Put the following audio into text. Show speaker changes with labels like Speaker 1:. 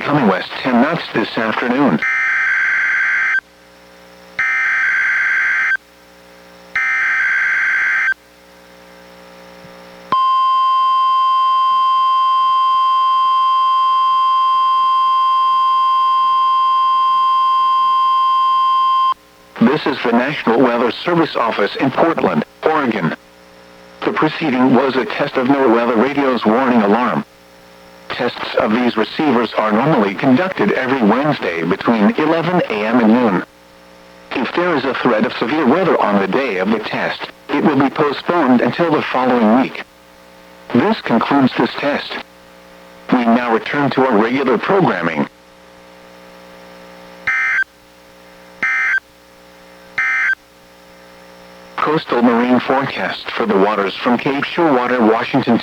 Speaker 1: becoming west 10 knots this afternoon. This is the National Weather Service office in Portland, Oregon. The preceding was a test of NWR radio's warning alarm. Tests of these receivers are normally conducted every Wednesday between 11 a.m. and noon. If there is a threat of severe weather on the day of the test, it will be postponed until the following week. This concludes this test. We now return to our regular programming. Coastal marine forecast for the waters from Cape Shorewater, Washington